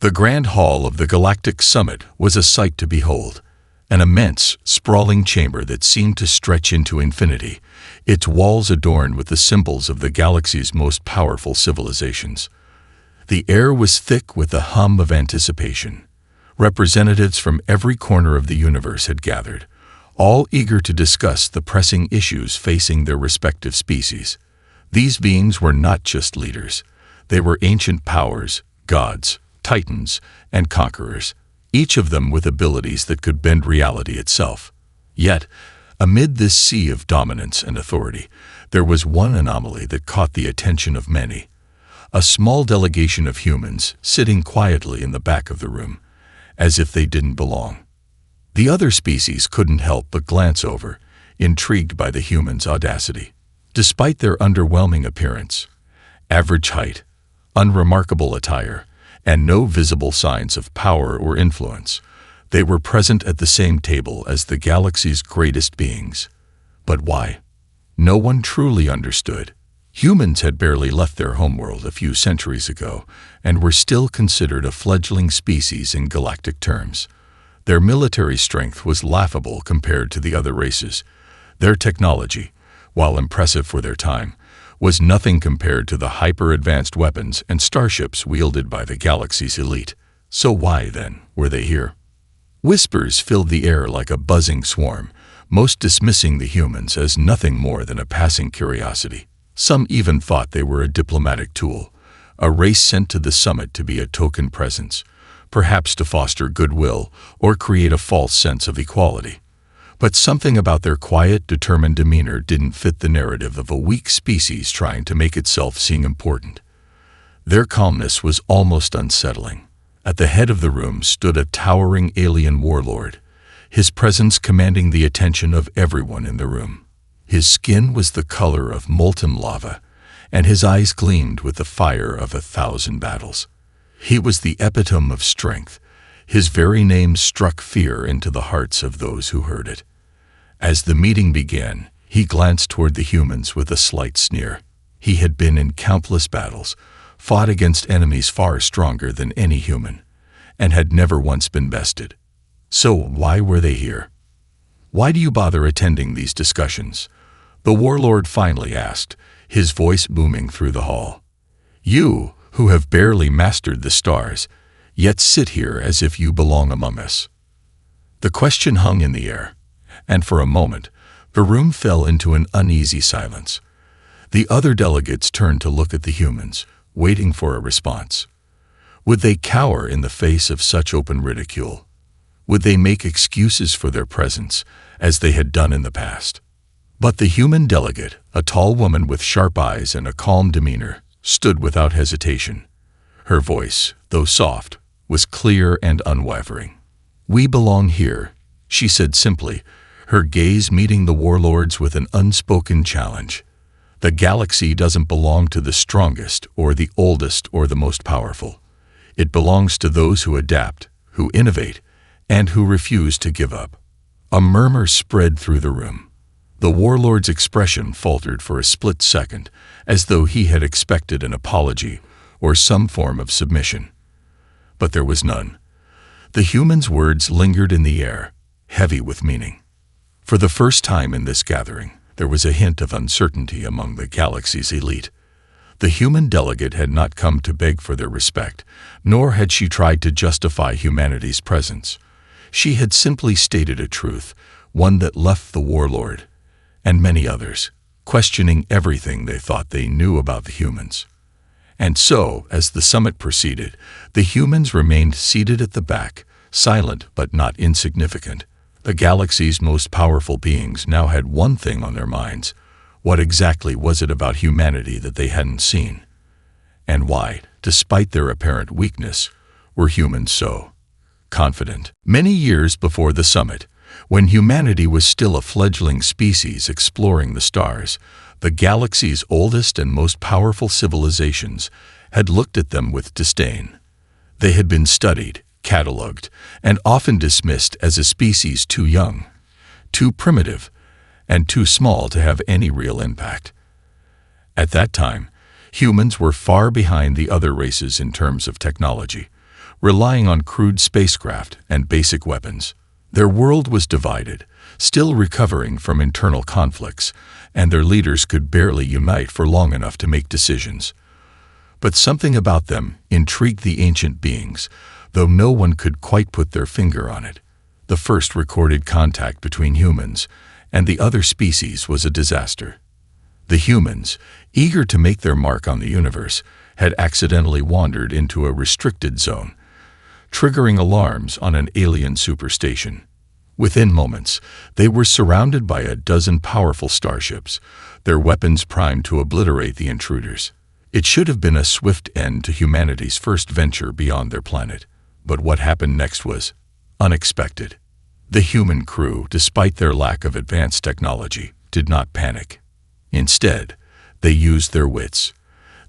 The grand hall of the Galactic Summit was a sight to behold, an immense, sprawling chamber that seemed to stretch into infinity, its walls adorned with the symbols of the galaxy's most powerful civilizations. The air was thick with the hum of anticipation. Representatives from every corner of the universe had gathered, all eager to discuss the pressing issues facing their respective species. These beings were not just leaders. They were ancient powers, gods, titans, and conquerors, each of them with abilities that could bend reality itself. Yet, amid this sea of dominance and authority, there was one anomaly that caught the attention of many. A small delegation of humans sitting quietly in the back of the room, as if they didn't belong. The other species couldn't help but glance over, intrigued by the humans' audacity. Despite their underwhelming appearance, average height, unremarkable attire, and no visible signs of power or influence, they were present at the same table as the galaxy's greatest beings. But why? No one truly understood. Humans had barely left their homeworld a few centuries ago and were still considered a fledgling species in galactic terms. Their military strength was laughable compared to the other races. Their technology, while impressive for their time, was nothing compared to the hyper-advanced weapons and starships wielded by the galaxy's elite. So why, then, were they here? Whispers filled the air like a buzzing swarm, most dismissing the humans as nothing more than a passing curiosity. Some even thought they were a diplomatic tool, a race sent to the summit to be a token presence, perhaps to foster goodwill or create a false sense of equality. But something about their quiet, determined demeanor didn't fit the narrative of a weak species trying to make itself seem important. Their calmness was almost unsettling. At the head of the room stood a towering alien warlord, his presence commanding the attention of everyone in the room. His skin was the color of molten lava, and his eyes gleamed with the fire of 1,000 battles. He was the epitome of strength. His very name struck fear into the hearts of those who heard it. As the meeting began, he glanced toward the humans with a slight sneer. He had been in countless battles, fought against enemies far stronger than any human, and had never once been bested. So why were they here? Why do you bother attending these discussions? The warlord finally asked, his voice booming through the hall. You, who have barely mastered the stars, yet sit here as if you belong among us. The question hung in the air, and for a moment, the room fell into an uneasy silence. The other delegates turned to look at the humans, waiting for a response. Would they cower in the face of such open ridicule? Would they make excuses for their presence, as they had done in the past? But the human delegate, a tall woman with sharp eyes and a calm demeanor, stood without hesitation. Her voice, though soft, was clear and unwavering. "We belong here," she said simply, her gaze meeting the warlord's with an unspoken challenge. "The galaxy doesn't belong to the strongest or the oldest or the most powerful. It belongs to those who adapt, who innovate, and who refuse to give up." A murmur spread through the room. The warlord's expression faltered for a split second, as though he had expected an apology or some form of submission. But there was none. The human's words lingered in the air, heavy with meaning. For the first time in this gathering, there was a hint of uncertainty among the galaxy's elite. The human delegate had not come to beg for their respect, nor had she tried to justify humanity's presence. She had simply stated a truth, one that left the warlord, and many others, questioning everything they thought they knew about the humans. And so, as the summit proceeded, the humans remained seated at the back, silent but not insignificant. The galaxy's most powerful beings now had one thing on their minds. What exactly was it about humanity that they hadn't seen? And why, despite their apparent weakness, were humans so confident? Many years before the summit, when humanity was still a fledgling species exploring the stars, the galaxy's oldest and most powerful civilizations had looked at them with disdain. They had been studied, catalogued, and often dismissed as a species too young, too primitive, and too small to have any real impact. At that time, humans were far behind the other races in terms of technology, relying on crude spacecraft and basic weapons. Their world was divided, still recovering from internal conflicts, and their leaders could barely unite for long enough to make decisions. But something about them intrigued the ancient beings, though no one could quite put their finger on it. The first recorded contact between humans and the other species was a disaster. The humans, eager to make their mark on the universe, had accidentally wandered into a restricted zone, triggering alarms on an alien superstation. Within moments, they were surrounded by a dozen powerful starships, their weapons primed to obliterate the intruders. It should have been a swift end to humanity's first venture beyond their planet, but what happened next was unexpected. The human crew, despite their lack of advanced technology, did not panic. Instead, they used their wits.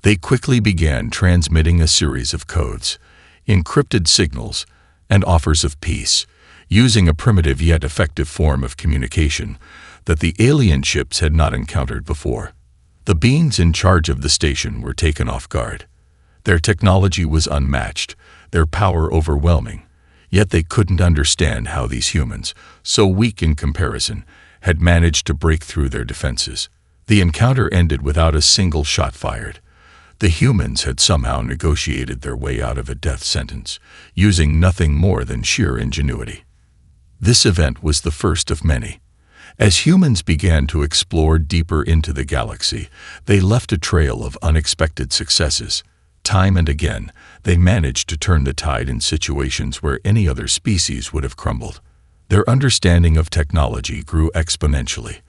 They quickly began transmitting a series of codes, encrypted signals, and offers of peace, using a primitive yet effective form of communication that the alien ships had not encountered before. The beings in charge of the station were taken off guard. Their technology was unmatched, their power overwhelming, yet they couldn't understand how these humans, so weak in comparison, had managed to break through their defenses. The encounter ended without a single shot fired. The humans had somehow negotiated their way out of a death sentence, using nothing more than sheer ingenuity. This event was the first of many. As humans began to explore deeper into the galaxy, they left a trail of unexpected successes. Time and again, they managed to turn the tide in situations where any other species would have crumbled. Their understanding of technology grew exponentially,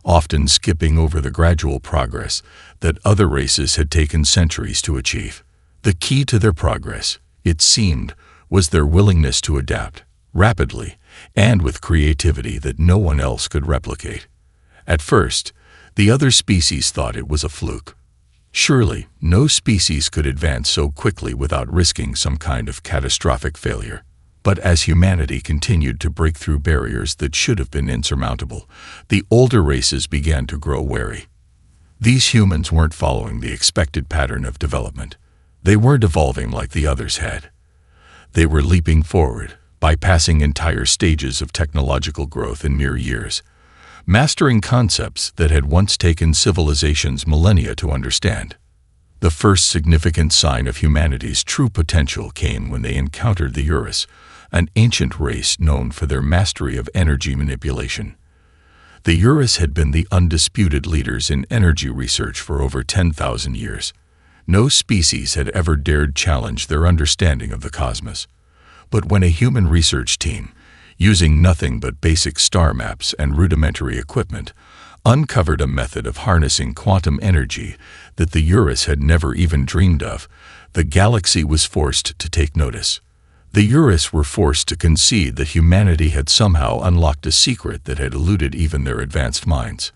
often skipping over the gradual progress that other races had taken centuries to achieve. The key to their progress, it seemed, was their willingness to adapt, rapidly, and with creativity that no one else could replicate. At first, the other species thought it was a fluke. Surely, no species could advance so quickly without risking some kind of catastrophic failure. But as humanity continued to break through barriers that should have been insurmountable, the older races began to grow wary. These humans weren't following the expected pattern of development. They weren't evolving like the others had. They were leaping forward, bypassing entire stages of technological growth in mere years, mastering concepts that had once taken civilizations millennia to understand. The first significant sign of humanity's true potential came when they encountered the Urus, an ancient race known for their mastery of energy manipulation. The Urus had been the undisputed leaders in energy research for over 10,000 years. No species had ever dared challenge their understanding of the cosmos. But when a human research team, using nothing but basic star maps and rudimentary equipment, uncovered a method of harnessing quantum energy that the Urus had never even dreamed of, the galaxy was forced to take notice. The Urus were forced to concede that humanity had somehow unlocked a secret that had eluded even their advanced minds.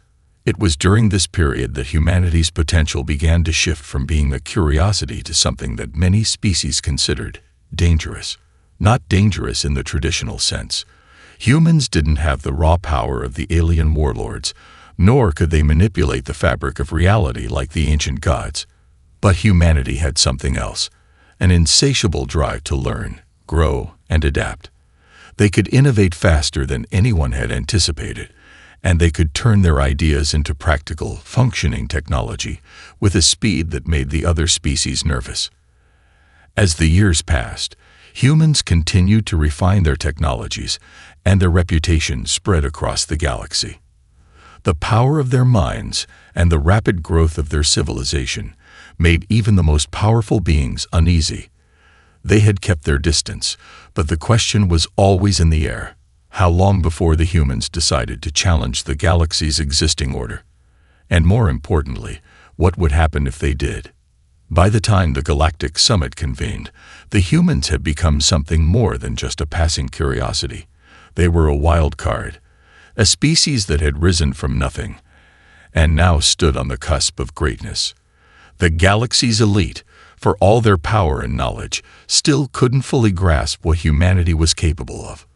It was during this period that humanity's potential began to shift from being a curiosity to something that many species considered dangerous. Not dangerous in the traditional sense. Humans didn't have the raw power of the alien warlords, nor could they manipulate the fabric of reality like the ancient gods. But humanity had something else, an insatiable drive to learn, grow, and adapt. They could innovate faster than anyone had anticipated, and they could turn their ideas into practical, functioning technology with a speed that made the other species nervous. As the years passed, humans continued to refine their technologies, and their reputation spread across the galaxy. The power of their minds and the rapid growth of their civilization made even the most powerful beings uneasy. They had kept their distance, but the question was always in the air: how long before the humans decided to challenge the galaxy's existing order? And more importantly, what would happen if they did? By the time the Galactic Summit convened, the humans had become something more than just a passing curiosity. They were a wild card, a species that had risen from nothing, and now stood on the cusp of greatness. The galaxy's elite, for all their power and knowledge, still couldn't fully grasp what humanity was capable of,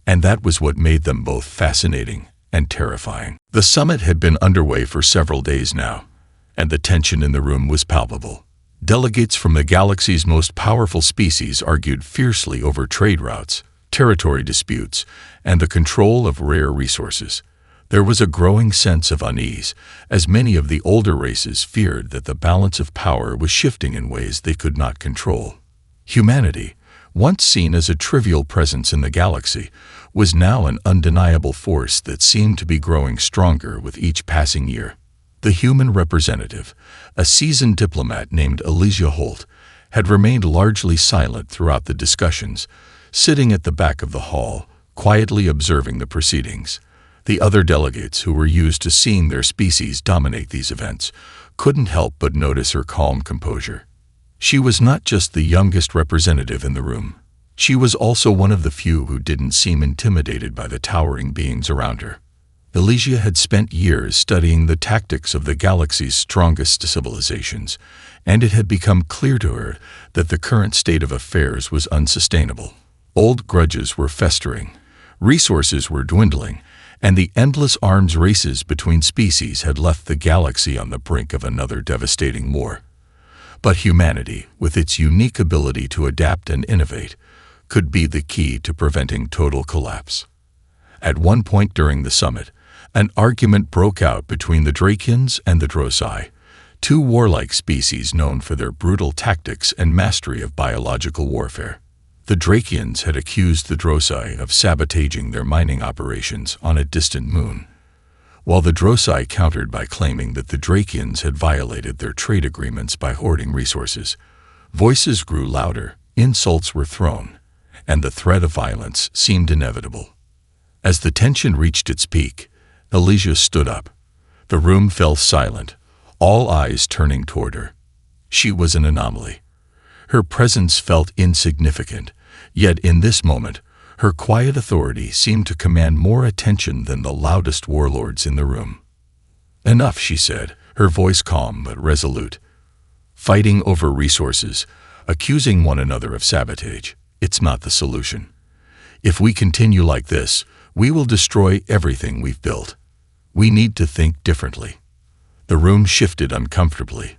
and that was what made them both fascinating and terrifying. The summit had been underway for several days now, and the tension in the room was palpable. Delegates from the galaxy's most powerful species argued fiercely over trade routes, territory disputes, and the control of rare resources. There was a growing sense of unease, as many of the older races feared that the balance of power was shifting in ways they could not control. Humanity, once seen as a trivial presence in the galaxy, was now an undeniable force that seemed to be growing stronger with each passing year. The human representative, a seasoned diplomat named Elysia Holt, had remained largely silent throughout the discussions, sitting at the back of the hall, quietly observing the proceedings. The other delegates, who were used to seeing their species dominate these events, couldn't help but notice her calm composure. She was not just the youngest representative in the room. She was also one of the few who didn't seem intimidated by the towering beings around her. Elysia had spent years studying the tactics of the galaxy's strongest civilizations, and it had become clear to her that the current state of affairs was unsustainable. Old grudges were festering, resources were dwindling, and the endless arms races between species had left the galaxy on the brink of another devastating war. But humanity, with its unique ability to adapt and innovate, could be the key to preventing total collapse. At one point during the summit, an argument broke out between the Drakians and the Drosai, two warlike species known for their brutal tactics and mastery of biological warfare. The Drakians had accused the Drosai of sabotaging their mining operations on a distant moon, while the Drosai countered by claiming that the Drakians had violated their trade agreements by hoarding resources. Voices grew louder, insults were thrown, and the threat of violence seemed inevitable. As the tension reached its peak, Elysia stood up. The room fell silent, all eyes turning toward her. She was an anomaly. Her presence felt insignificant, yet in this moment, her quiet authority seemed to command more attention than the loudest warlords in the room. "Enough," she said, her voice calm but resolute. "Fighting over resources, accusing one another of sabotage, it's not the solution. If we continue like this, we will destroy everything we've built. We need to think differently." The room shifted uncomfortably,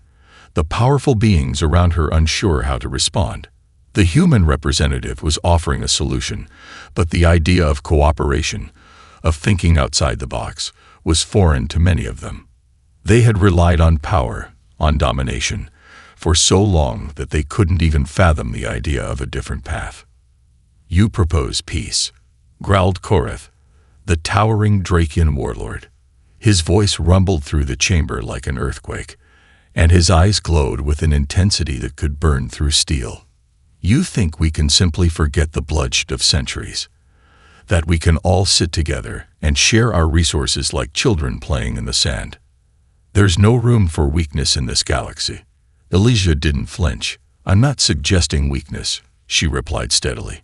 the powerful beings around her unsure how to respond. The human representative was offering a solution, but the idea of cooperation, of thinking outside the box, was foreign to many of them. They had relied on power, on domination, for so long that they couldn't even fathom the idea of a different path. "You propose peace," growled Korath, the towering Drakian warlord. His voice rumbled through the chamber like an earthquake, and his eyes glowed with an intensity that could burn through steel. "You think we can simply forget the bloodshed of centuries? That we can all sit together and share our resources like children playing in the sand? There's no room for weakness in this galaxy." Elysia didn't flinch. "I'm not suggesting weakness," she replied steadily.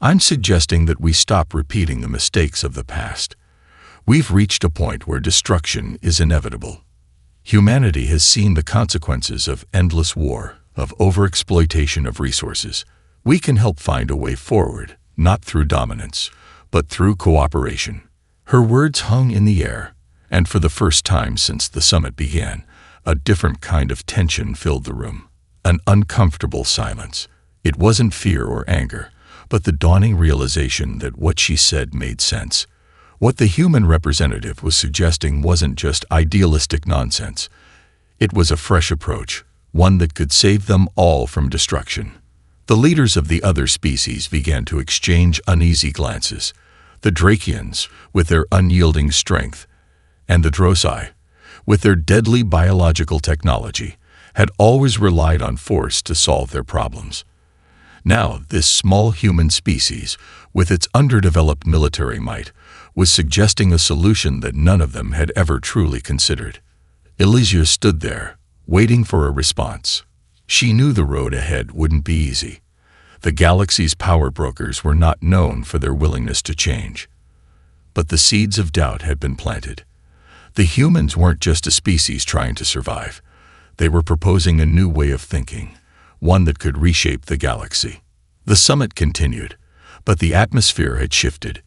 "I'm suggesting that we stop repeating the mistakes of the past. We've reached a point where destruction is inevitable. Humanity has seen the consequences of endless war, of overexploitation of resources. We can help find a way forward, not through dominance, but through cooperation." Her words hung in the air, and for the first time since the summit began, a different kind of tension filled the room. An uncomfortable silence. It wasn't fear or anger, but the dawning realization that what she said made sense. What the human representative was suggesting wasn't just idealistic nonsense. It was a fresh approach, one that could save them all from destruction. The leaders of the other species began to exchange uneasy glances. The Drakians, with their unyielding strength, and the Drosai, with their deadly biological technology, had always relied on force to solve their problems. Now, this small human species, with its underdeveloped military might, was suggesting a solution that none of them had ever truly considered. Elysia stood there, waiting for a response. She knew the road ahead wouldn't be easy. The galaxy's power brokers were not known for their willingness to change. But the seeds of doubt had been planted. The humans weren't just a species trying to survive. They were proposing a new way of thinking, one that could reshape the galaxy. The summit continued, but the atmosphere had shifted.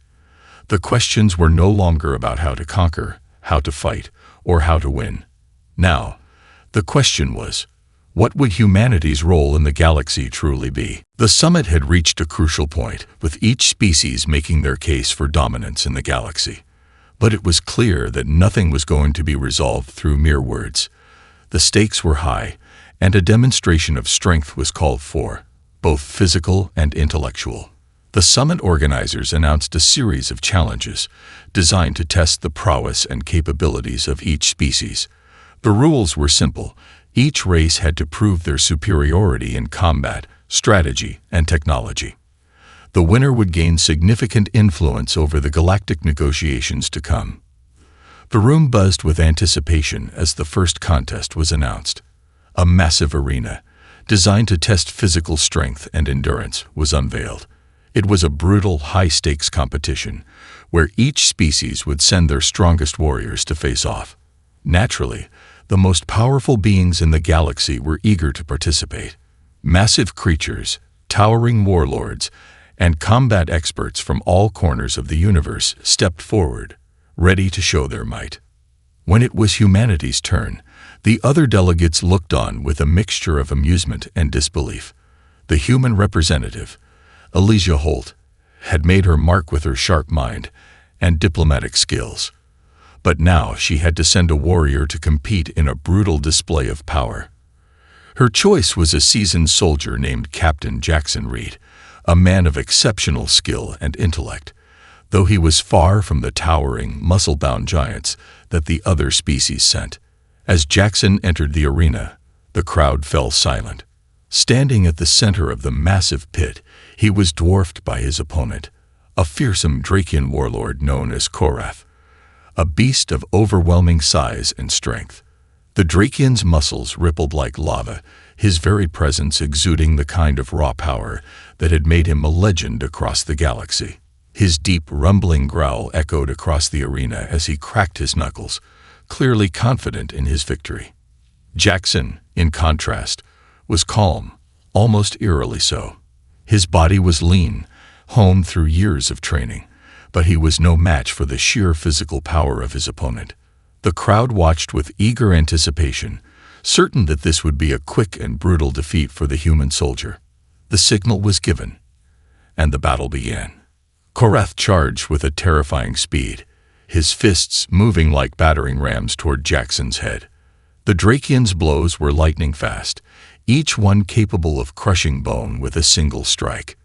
The questions were no longer about how to conquer, how to fight, or how to win. Now, the question was, What would humanity's role in the galaxy truly be? The summit had reached a crucial point, with each species making their case for dominance in the galaxy. But it was clear that nothing was going to be resolved through mere words. The stakes were high, and a demonstration of strength was called for, both physical and intellectual. The summit organizers announced a series of challenges designed to test the prowess and capabilities of each species. The rules were simple. Each race had to prove their superiority in combat, strategy, and technology. The winner would gain significant influence over the galactic negotiations to come. The room buzzed with anticipation as the first contest was announced. A massive arena, designed to test physical strength and endurance, was unveiled. It was a brutal, high-stakes competition, where each species would send their strongest warriors to face off. Naturally, the most powerful beings in the galaxy were eager to participate. Massive creatures, towering warlords, and combat experts from all corners of the universe stepped forward, ready to show their might. When it was humanity's turn, the other delegates looked on with a mixture of amusement and disbelief. The human representative, Elijah Holt, had made her mark with her sharp mind and diplomatic skills. But now she had to send a warrior to compete in a brutal display of power. Her choice was a seasoned soldier named Captain Jackson Reed, a man of exceptional skill and intellect, though he was far from the towering, muscle-bound giants that the other species sent. As Jackson entered the arena, the crowd fell silent. Standing at the center of the massive pit, he was dwarfed by his opponent, a fearsome Drakian warlord known as Korath, a beast of overwhelming size and strength. The Drakian's muscles rippled like lava, his very presence exuding the kind of raw power that had made him a legend across the galaxy. His deep, rumbling growl echoed across the arena as he cracked his knuckles, clearly confident in his victory. Jackson, in contrast, was calm, almost eerily so. His body was lean, honed through years of training, but he was no match for the sheer physical power of his opponent. The crowd watched with eager anticipation, certain that this would be a quick and brutal defeat for the human soldier. The signal was given, and the battle began. Korath charged with a terrifying speed, his fists moving like battering rams toward Jackson's head. The Drakian's blows were lightning fast, each one capable of crushing bone with a single strike.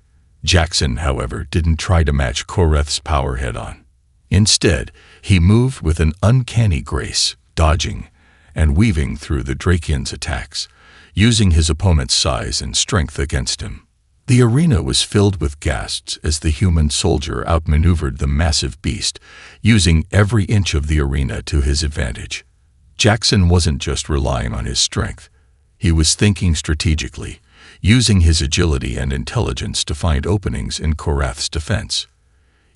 Jackson, however, didn't try to match Korath's power head-on. Instead, he moved with an uncanny grace, dodging and weaving through the Drakian's attacks, using his opponent's size and strength against him. The arena was filled with gasps as the human soldier outmaneuvered the massive beast, using every inch of the arena to his advantage. Jackson wasn't just relying on his strength. He was thinking strategically, using his agility and intelligence to find openings in Korath's defense.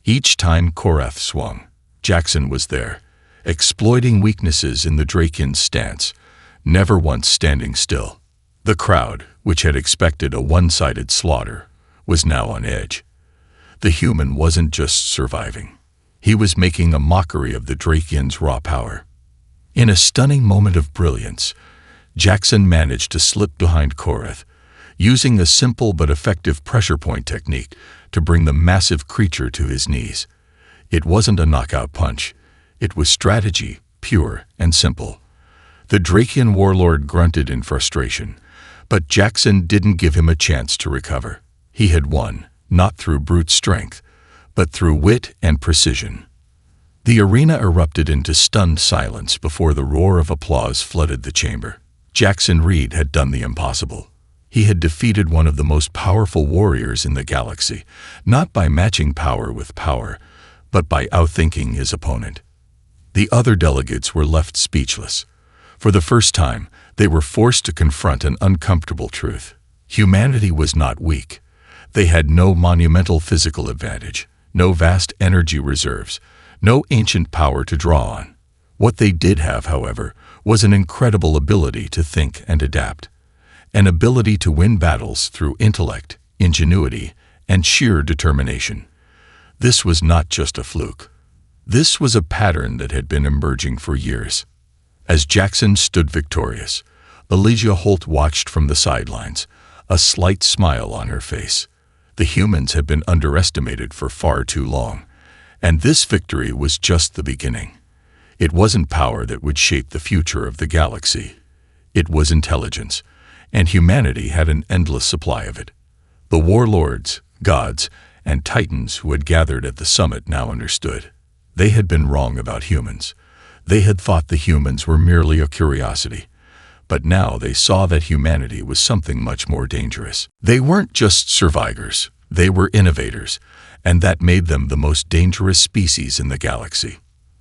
Each time Korath swung, Jackson was there, exploiting weaknesses in the Drakian's stance, never once standing still. The crowd, which had expected a one-sided slaughter, was now on edge. The human wasn't just surviving. He was making a mockery of the Drakian's raw power. In a stunning moment of brilliance, Jackson managed to slip behind Korath, using a simple but effective pressure point technique to bring the massive creature to his knees. It wasn't a knockout punch. It was strategy, pure and simple. The Drakian warlord grunted in frustration, but Jackson didn't give him a chance to recover. He had won, not through brute strength, but through wit and precision. The arena erupted into stunned silence before the roar of applause flooded the chamber. Jackson Reed had done the impossible. He had defeated one of the most powerful warriors in the galaxy, not by matching power with power, but by outthinking his opponent. The other delegates were left speechless. For the first time, they were forced to confront an uncomfortable truth. Humanity was not weak. They had no monumental physical advantage, no vast energy reserves, no ancient power to draw on. What they did have, however, was an incredible ability to think and adapt, an ability to win battles through intellect, ingenuity, and sheer determination. This was not just a fluke. This was a pattern that had been emerging for years. As Jackson stood victorious, Elijah Holt watched from the sidelines, a slight smile on her face. The humans had been underestimated for far too long, and this victory was just the beginning. It wasn't power that would shape the future of the galaxy. It was intelligence, and humanity had an endless supply of it. The warlords, gods, and titans who had gathered at the summit now understood. They had been wrong about humans. They had thought the humans were merely a curiosity. But now they saw that humanity was something much more dangerous. They weren't just survivors, they were innovators, and that made them the most dangerous species in the galaxy.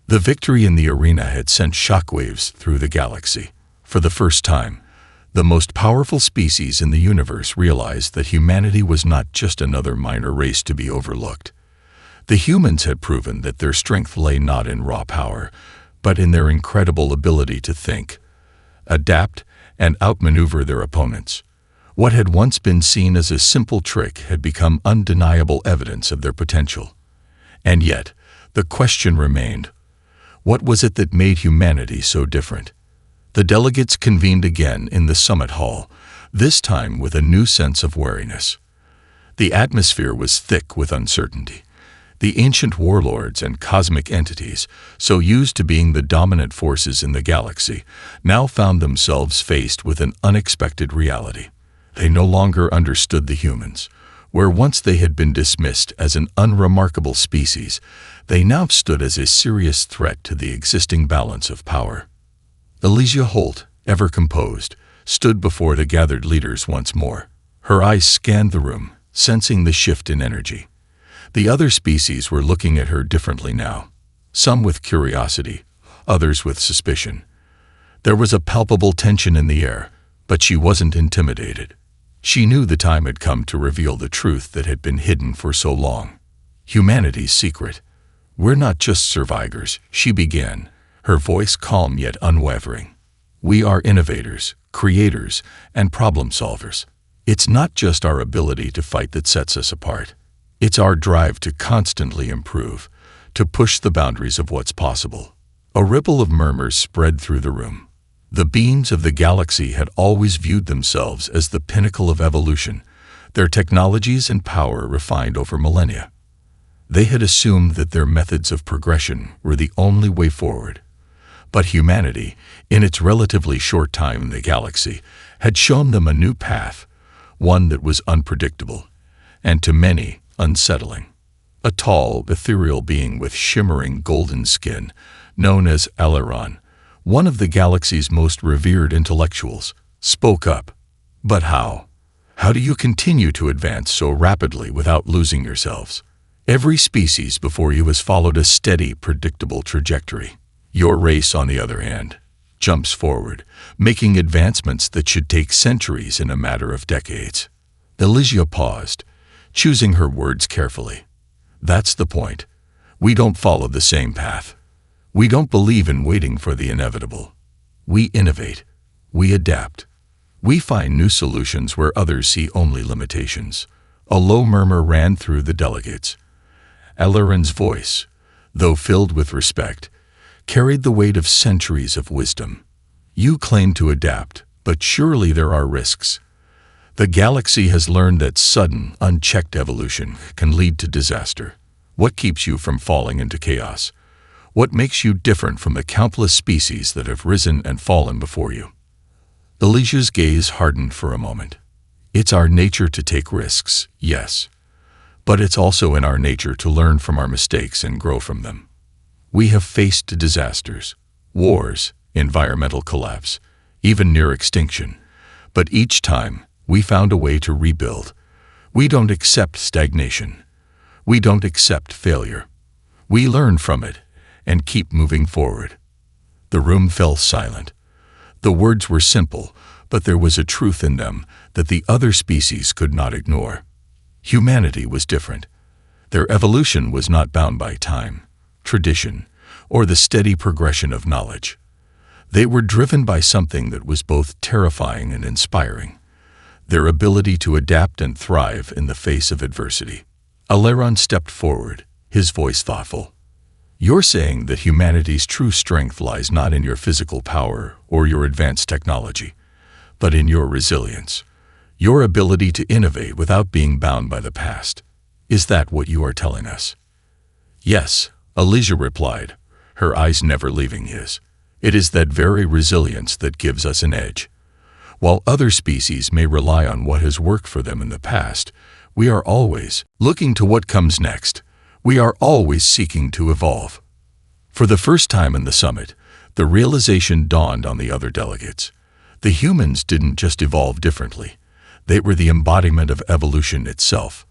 The victory in the arena had sent shockwaves through the galaxy. For the first time, the most powerful species in the universe realized that humanity was not just another minor race to be overlooked. The humans had proven that their strength lay not in raw power, but in their incredible ability to think, adapt, and outmaneuver their opponents. What had once been seen as a simple trick had become undeniable evidence of their potential. And yet, the question remained, what was it that made humanity so different? The delegates convened again in the summit hall, this time with a new sense of wariness. The atmosphere was thick with uncertainty. The ancient warlords and cosmic entities, so used to being the dominant forces in the galaxy, now found themselves faced with an unexpected reality. They no longer understood the humans. Where once they had been dismissed as an unremarkable species, they now stood as a serious threat to the existing balance of power. Elijah Holt, ever composed, stood before the gathered leaders once more. Her eyes scanned the room, sensing the shift in energy. The other species were looking at her differently now, some with curiosity, others with suspicion. There was a palpable tension in the air, but she wasn't intimidated. She knew the time had come to reveal the truth that had been hidden for so long. Humanity's secret. We're not just survivors, she began, her voice calm yet unwavering. We are innovators, creators, and problem solvers. It's not just our ability to fight that sets us apart. It's our drive to constantly improve, to push the boundaries of what's possible. A ripple of murmurs spread through the room. The beings of the galaxy had always viewed themselves as the pinnacle of evolution, their technologies and power refined over millennia. They had assumed that their methods of progression were the only way forward. But humanity, in its relatively short time in the galaxy, had shown them a new path, one that was unpredictable, and to many, unsettling. A tall, ethereal being with shimmering golden skin, known as Aileron, one of the galaxy's most revered intellectuals, spoke up. But how? How do you continue to advance so rapidly without losing yourselves? Every species before you has followed a steady, predictable trajectory. Your race, on the other hand, jumps forward, making advancements that should take centuries in a matter of decades. Elijah paused, choosing her words carefully. That's the point. We don't follow the same path. We don't believe in waiting for the inevitable. We innovate. We adapt. We find new solutions where others see only limitations. A low murmur ran through the delegates. Aileron's voice, though filled with respect, carried the weight of centuries of wisdom. You claim to adapt, but surely there are risks. The galaxy has learned that sudden, unchecked evolution can lead to disaster. What keeps you from falling into chaos? What makes you different from the countless species that have risen and fallen before you? Elijah's gaze hardened for a moment. It's our nature to take risks, yes. But it's also in our nature to learn from our mistakes and grow from them. We have faced disasters, wars, environmental collapse, even near extinction. But each time, we found a way to rebuild. We don't accept stagnation. We don't accept failure. We learn from it and keep moving forward. The room fell silent. The words were simple, but there was a truth in them that the other species could not ignore. Humanity was different. Their evolution was not bound by time, tradition, or the steady progression of knowledge. They were driven by something that was both terrifying and inspiring, their ability to adapt and thrive in the face of adversity. Aileron stepped forward, his voice thoughtful. You're saying that humanity's true strength lies not in your physical power or your advanced technology, but in your resilience, your ability to innovate without being bound by the past. Is that what you are telling us?" "Yes," Elijah replied, her eyes never leaving his. "It is that very resilience that gives us an edge. While other species may rely on what has worked for them in the past, we are always looking to what comes next. We are always seeking to evolve." For the first time in the summit, the realization dawned on the other delegates. The humans didn't just evolve differently. They were the embodiment of evolution itself.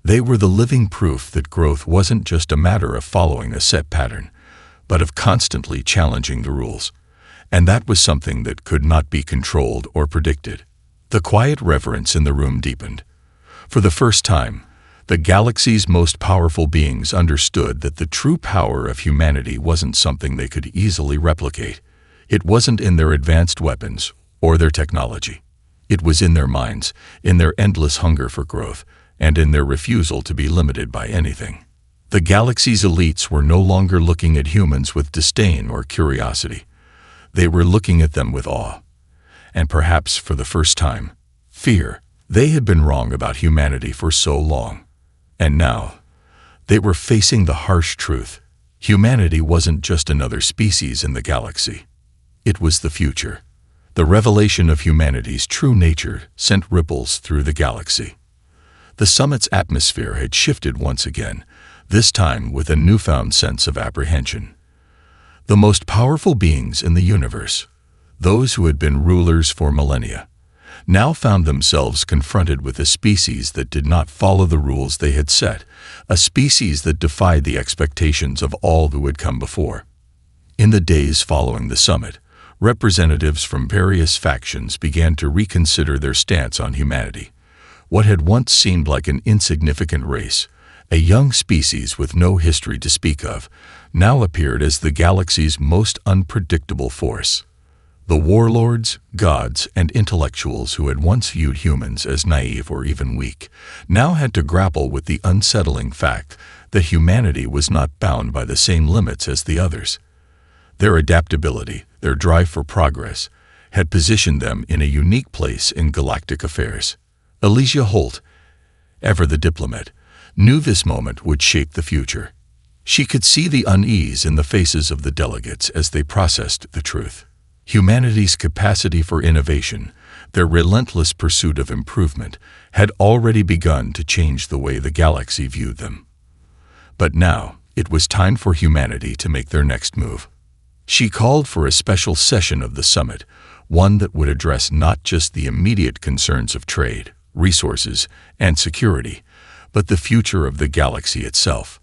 They were the living proof that growth wasn't just a matter of following a set pattern, but of constantly challenging the rules. And that was something that could not be controlled or predicted. The quiet reverence in the room deepened. For the first time, the galaxy's most powerful beings understood that the true power of humanity wasn't something they could easily replicate. It wasn't in their advanced weapons or their technology. It was in their minds, in their endless hunger for growth, and in their refusal to be limited by anything. The galaxy's elites were no longer looking at humans with disdain or curiosity. They were looking at them with awe. And perhaps for the first time, fear. They had been wrong about humanity for so long. And now, they were facing the harsh truth. Humanity wasn't just another species in the galaxy. It was the future. The revelation of humanity's true nature sent ripples through the galaxy. The summit's atmosphere had shifted once again, this time with a newfound sense of apprehension. The most powerful beings in the universe, those who had been rulers for millennia, now found themselves confronted with a species that did not follow the rules they had set, a species that defied the expectations of all who had come before. In the days following the summit, representatives from various factions began to reconsider their stance on humanity. What had once seemed like an insignificant race, a young species with no history to speak of, now appeared as the galaxy's most unpredictable force. The warlords, gods, and intellectuals who had once viewed humans as naive or even weak now had to grapple with the unsettling fact that humanity was not bound by the same limits as the others. Their adaptability, their drive for progress, had positioned them in a unique place in galactic affairs. Elijah Holt, ever the diplomat, knew this moment would shape the future. She could see the unease in the faces of the delegates as they processed the truth. Humanity's capacity for innovation, their relentless pursuit of improvement, had already begun to change the way the galaxy viewed them. But now, it was time for humanity to make their next move. She called for a special session of the summit, one that would address not just the immediate concerns of trade, resources, and security, but the future of the galaxy itself.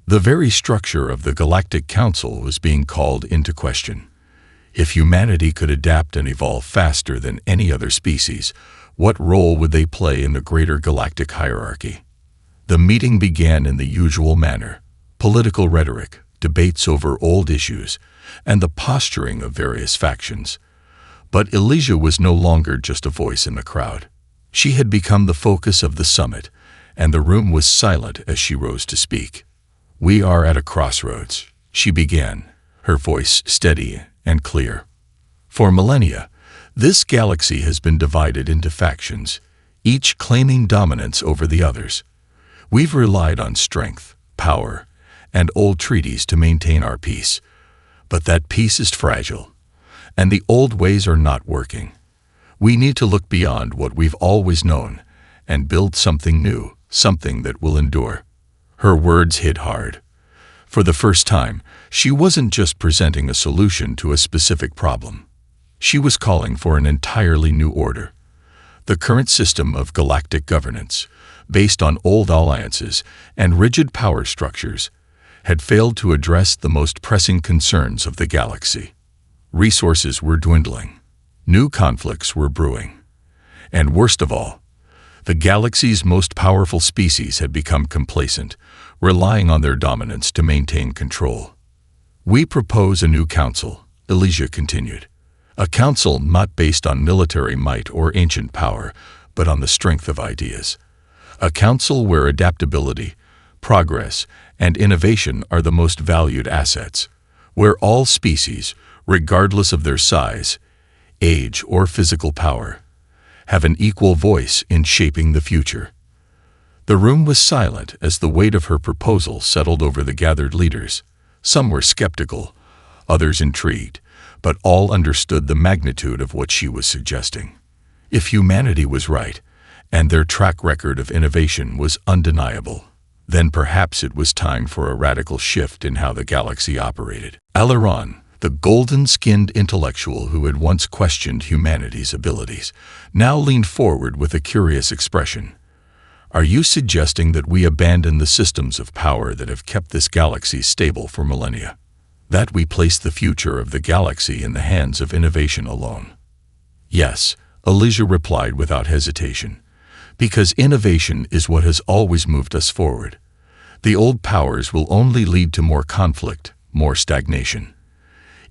The very structure of the Galactic Council was being called into question. If humanity could adapt and evolve faster than any other species, what role would they play in the greater galactic hierarchy? The meeting began in the usual manner: political rhetoric, debates over old issues, and the posturing of various factions. But Elijah was no longer just a voice in the crowd. She had become the focus of the summit, and the room was silent as she rose to speak. "We are at a crossroads," she began, her voice steady and clear. "For millennia, this galaxy has been divided into factions, each claiming dominance over the others. We've relied on strength, power, and old treaties to maintain our peace. But that peace is fragile, and the old ways are not working. We need to look beyond what we've always known and build something new, something that will endure." Her words hit hard. For the first time, she wasn't just presenting a solution to a specific problem. She was calling for an entirely new order. The current system of galactic governance, based on old alliances and rigid power structures, had failed to address the most pressing concerns of the galaxy. Resources were dwindling. New conflicts were brewing. And worst of all, the galaxy's most powerful species had become complacent, relying on their dominance to maintain control. "We propose a new council," Elijah continued. "A council not based on military might or ancient power, but on the strength of ideas. A council where adaptability, progress, and innovation are the most valued assets. Where all species, regardless of their size, age, or physical power, have an equal voice in shaping the future. The room was silent as the weight of her proposal settled over the gathered leaders. Some were skeptical, others intrigued, but all understood the magnitude of what she was suggesting. If humanity was right, and their track record of innovation was undeniable, then perhaps it was time for a radical shift in how the galaxy operated. Aileron, the golden-skinned intellectual who had once questioned humanity's abilities, now leaned forward with a curious expression. Are you suggesting that we abandon the systems of power that have kept this galaxy stable for millennia? That we place the future of the galaxy in the hands of innovation alone? Yes, Elijah replied without hesitation. Because innovation is what has always moved us forward. The old powers will only lead to more conflict, more stagnation.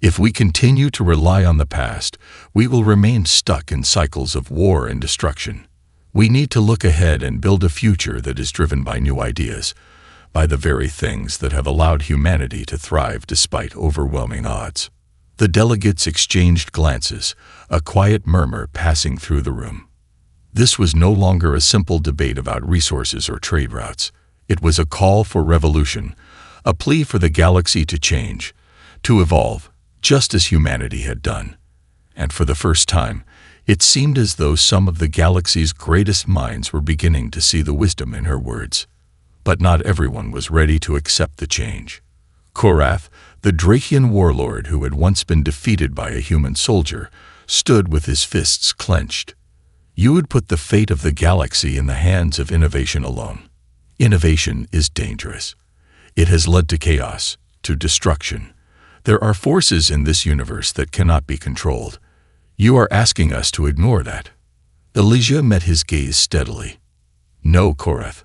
If we continue to rely on the past, we will remain stuck in cycles of war and destruction. We need to look ahead and build a future that is driven by new ideas, by the very things that have allowed humanity to thrive despite overwhelming odds. The delegates exchanged glances, a quiet murmur passing through the room. This was no longer a simple debate about resources or trade routes. It was a call for revolution, a plea for the galaxy to change, to evolve, just as humanity had done. And for the first time, it seemed as though some of the galaxy's greatest minds were beginning to see the wisdom in her words. But not everyone was ready to accept the change. Korath, the Drakian warlord who had once been defeated by a human soldier, stood with his fists clenched. You would put the fate of the galaxy in the hands of innovation alone. Innovation is dangerous. It has led to chaos, to destruction. There are forces in this universe that cannot be controlled. You are asking us to ignore that. Elijah met his gaze steadily. No, Korath.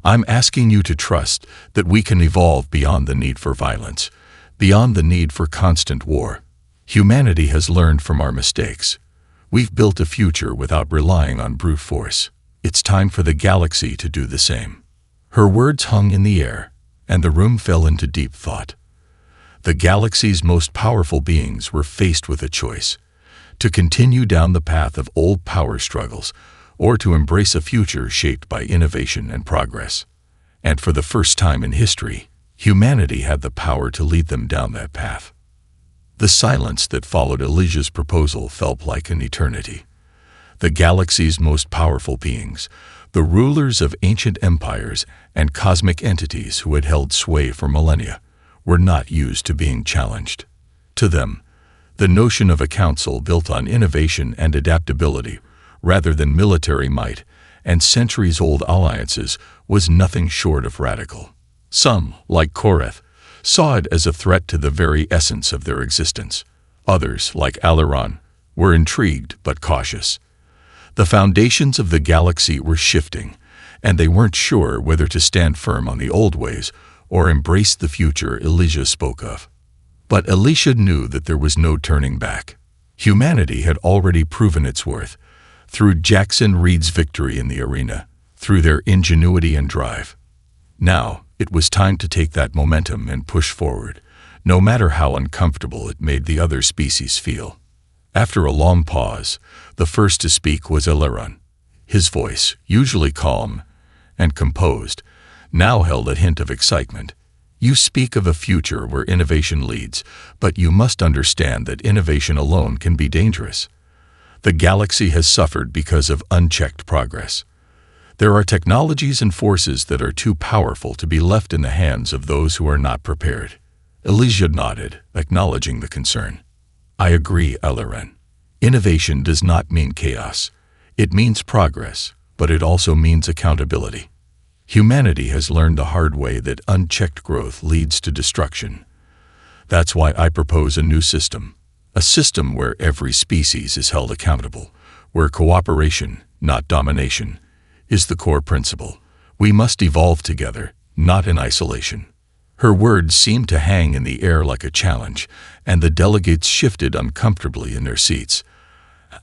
I'm asking you to trust that we can evolve beyond the need for violence, beyond the need for constant war. Humanity has learned from our mistakes. We've built a future without relying on brute force. It's time for the galaxy to do the same. Her words hung in the air, and the room fell into deep thought. The galaxy's most powerful beings were faced with a choice: to continue down the path of old power struggles, or to embrace a future shaped by innovation and progress. And for the first time in history, humanity had the power to lead them down that path. The silence that followed Elijah's proposal felt like an eternity. The galaxy's most powerful beings, the rulers of ancient empires and cosmic entities who had held sway for millennia, were not used to being challenged. To them, the notion of a council built on innovation and adaptability, rather than military might and centuries-old alliances, was nothing short of radical. Some, like Korath, saw it as a threat to the very essence of their existence. Others, like Aileron, were intrigued but cautious. The foundations of the galaxy were shifting, and they weren't sure whether to stand firm on the old ways or embrace the future Elijah spoke of. But Elisha knew that there was no turning back. Humanity had already proven its worth, through Jackson Reed's victory in the arena, through their ingenuity and drive. Now, it was time to take that momentum and push forward, no matter how uncomfortable it made the other species feel. After a long pause, the first to speak was Aileron. His voice, usually calm and composed, now held a hint of excitement. You speak of a future where innovation leads, but you must understand that innovation alone can be dangerous. The galaxy has suffered because of unchecked progress. There are technologies and forces that are too powerful to be left in the hands of those who are not prepared. Elijah nodded, acknowledging the concern. I agree, Aileron. Innovation does not mean chaos. It means progress, but it also means accountability. Humanity has learned the hard way that unchecked growth leads to destruction. That's why I propose a new system. A system where every species is held accountable, where cooperation, not domination, is the core principle. We must evolve together, not in isolation. Her words seemed to hang in the air like a challenge, and the delegates shifted uncomfortably in their seats.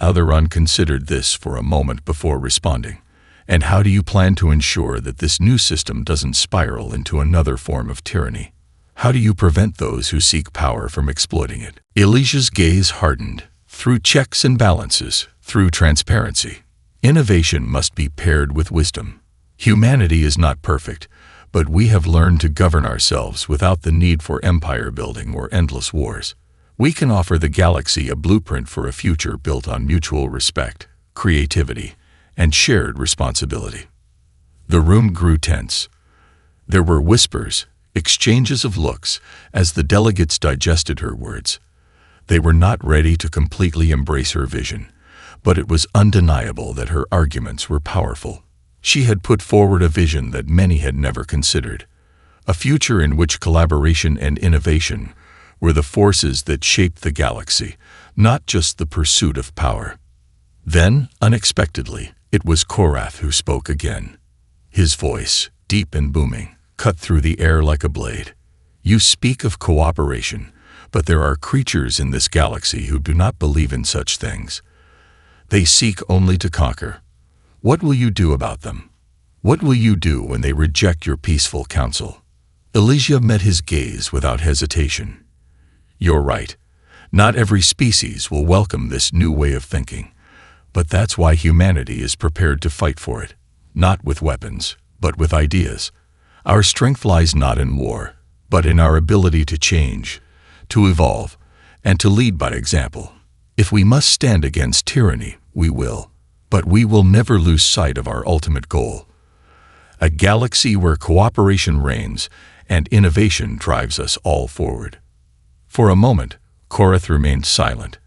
Aileron considered this for a moment before responding. And how do you plan to ensure that this new system doesn't spiral into another form of tyranny? How do you prevent those who seek power from exploiting it? Elijah's gaze hardened. Through checks and balances, through transparency, Innovation must be paired with wisdom. Humanity is not perfect, but we have learned to govern ourselves without the need for empire building or endless wars. We can offer the galaxy a blueprint for a future built on mutual respect, creativity, and shared responsibility. The room grew tense. There were whispers, exchanges of looks, as the delegates digested her words. They were not ready to completely embrace her vision, but it was undeniable that her arguments were powerful. She had put forward a vision that many had never considered, a future in which collaboration and innovation were the forces that shaped the galaxy, not just the pursuit of power. Then, unexpectedly, it was Korath who spoke again. His voice, deep and booming, cut through the air like a blade. You speak of cooperation, but there are creatures in this galaxy who do not believe in such things. They seek only to conquer. What will you do about them? What will you do when they reject your peaceful counsel? Elysia met his gaze without hesitation. You're right. Not every species will welcome this new way of thinking, but that's why humanity is prepared to fight for it, not with weapons, but with ideas. Our strength lies not in war, but in our ability to change, to evolve, and to lead by example. If we must stand against tyranny, we will, but we will never lose sight of our ultimate goal. A galaxy where cooperation reigns and innovation drives us all forward. For a moment, Korath remained silent,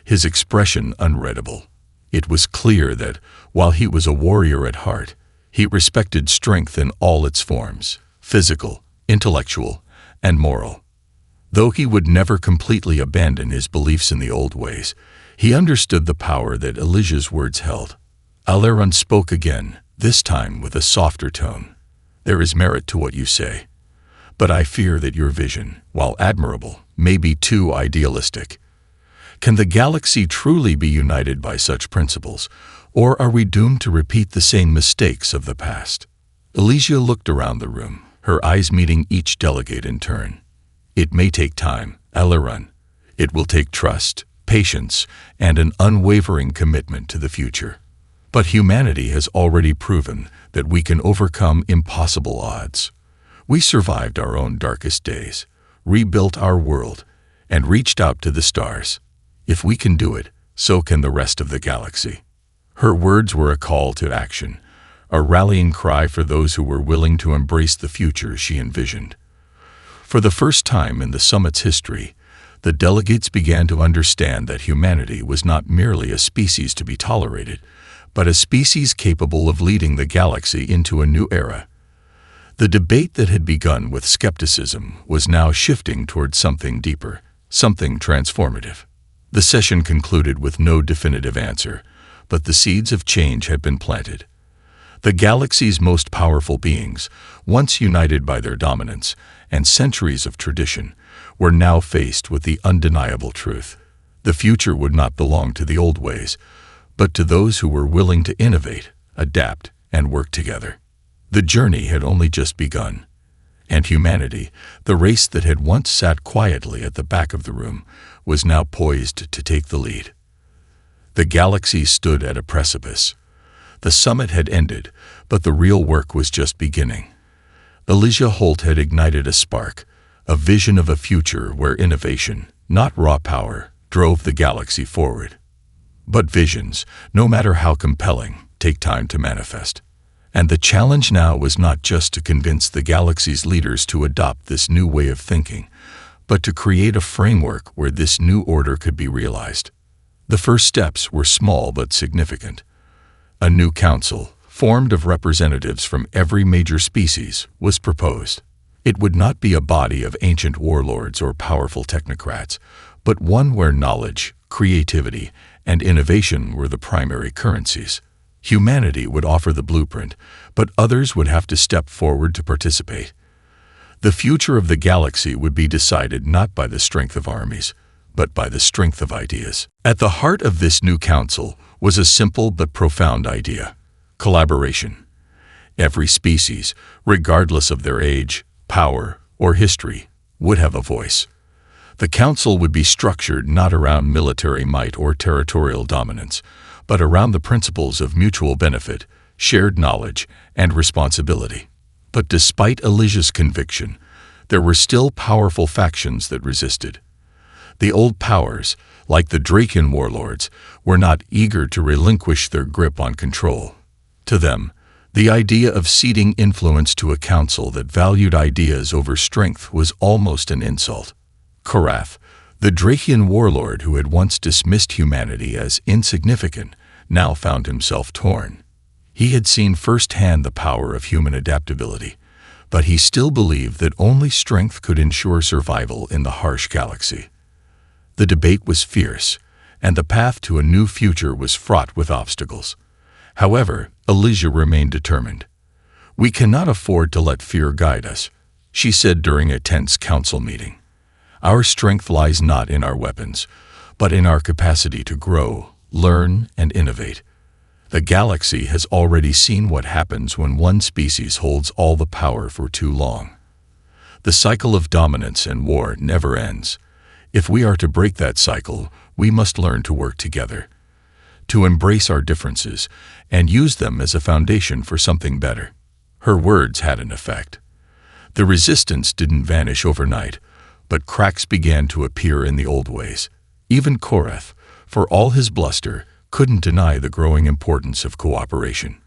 his expression unreadable. It was clear that, while he was a warrior at heart, he respected strength in all its forms, physical, intellectual, and moral. Though he would never completely abandon his beliefs in the old ways, he understood the power that Elysia's words held. Alaron spoke again, this time with a softer tone. There is merit to what you say, but I fear that your vision, while admirable, may be too idealistic. Can the galaxy truly be united by such principles, or are we doomed to repeat the same mistakes of the past? Elysia looked around the room, her eyes meeting each delegate in turn. It may take time, Alaron. It will take trust, patience, and an unwavering commitment to the future. But humanity has already proven that we can overcome impossible odds. We survived our own darkest days, rebuilt our world, and reached out to the stars. If we can do it, so can the rest of the galaxy. Her words were a call to action, a rallying cry for those who were willing to embrace the future she envisioned. For the first time in the summit's history, the delegates began to understand that humanity was not merely a species to be tolerated, but a species capable of leading the galaxy into a new era. The debate that had begun with skepticism was now shifting toward something deeper, something transformative. The session concluded with no definitive answer, but the seeds of change had been planted. The galaxy's most powerful beings, once united by their dominance and centuries of tradition, were now faced with the undeniable truth. The future would not belong to the old ways, but to those who were willing to innovate, adapt, and work together. The journey had only just begun, and humanity, the race that had once sat quietly at the back of the room, was now poised to take the lead. The galaxy stood at a precipice. The summit had ended, but the real work was just beginning. Elysia Holt had ignited a spark, a vision of a future where innovation, not raw power, drove the galaxy forward. But visions, no matter how compelling, take time to manifest. And the challenge now was not just to convince the galaxy's leaders to adopt this new way of thinking, but to create a framework where this new order could be realized. The first steps were small but significant. A new council, formed of representatives from every major species, was proposed. It would not be a body of ancient warlords or powerful technocrats, but one where knowledge, creativity, and innovation were the primary currencies. Humanity would offer the blueprint, but others would have to step forward to participate. The future of the galaxy would be decided not by the strength of armies, but by the strength of ideas. At the heart of this new council was a simple but profound idea: collaboration. Every species, regardless of their age, power, or history, would have a voice. The council would be structured not around military might or territorial dominance, but around the principles of mutual benefit, shared knowledge, and responsibility. But despite Elysia's conviction, there were still powerful factions that resisted. The old powers, like the Draken warlords, were not eager to relinquish their grip on control. To them, the idea of ceding influence to a council that valued ideas over strength was almost an insult. Korath, the Drakian warlord who had once dismissed humanity as insignificant, now found himself torn. He had seen firsthand the power of human adaptability, but he still believed that only strength could ensure survival in the harsh galaxy. The debate was fierce, and the path to a new future was fraught with obstacles. However, Elysia remained determined. "We cannot afford to let fear guide us," she said during a tense council meeting. "Our strength lies not in our weapons, but in our capacity to grow, learn, and innovate. The galaxy has already seen what happens when one species holds all the power for too long. The cycle of dominance and war never ends. If we are to break that cycle, we must learn to work together, to embrace our differences, and use them as a foundation for something better." Her words had an effect. The resistance didn't vanish overnight, but cracks began to appear in the old ways. Even Korath, for all his bluster, couldn't deny the growing importance of cooperation.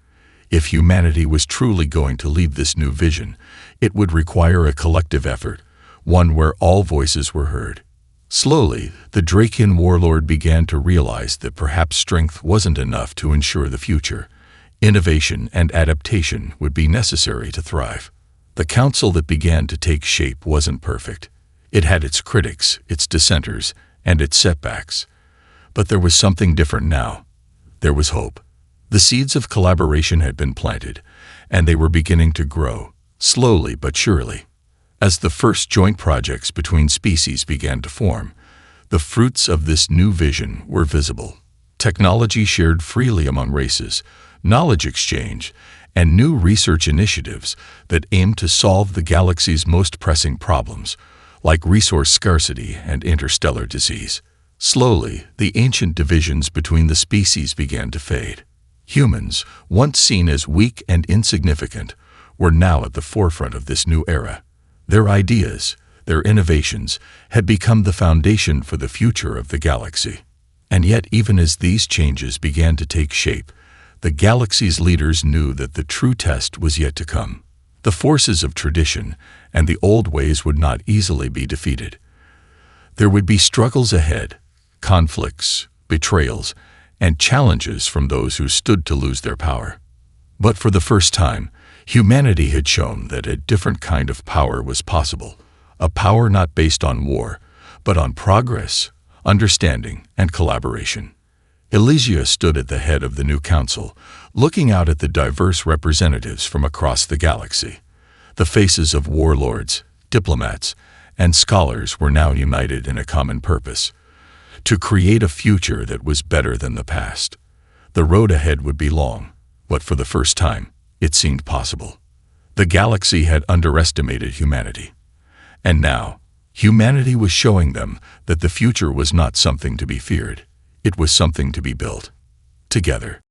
If humanity was truly going to lead this new vision, it would require a collective effort, one where all voices were heard. Slowly, the Drakian warlord began to realize that perhaps strength wasn't enough to ensure the future. Innovation and adaptation would be necessary to thrive. The council that began to take shape wasn't perfect. It had its critics, its dissenters, and its setbacks. But there was something different now. There was hope. The seeds of collaboration had been planted, and they were beginning to grow, slowly but surely. As the first joint projects between species began to form, the fruits of this new vision were visible. Technology shared freely among races, knowledge exchange, and new research initiatives that aimed to solve the galaxy's most pressing problems, like resource scarcity and interstellar disease. Slowly, the ancient divisions between the species began to fade. Humans, once seen as weak and insignificant, were now at the forefront of this new era. Their ideas, their innovations, had become the foundation for the future of the galaxy. And yet, even as these changes began to take shape, the galaxy's leaders knew that the true test was yet to come. The forces of tradition and the old ways would not easily be defeated. There would be struggles ahead, conflicts, betrayals, and challenges from those who stood to lose their power. But for the first time, humanity had shown that a different kind of power was possible, a power not based on war, but on progress, understanding, and collaboration. Elysia stood at the head of the new council, looking out at the diverse representatives from across the galaxy. The faces of warlords, diplomats, and scholars were now united in a common purpose: to create a future that was better than the past. The road ahead would be long, but for the first time, it seemed possible. The galaxy had underestimated humanity. And now, humanity was showing them that the future was not something to be feared. It was something to be built together.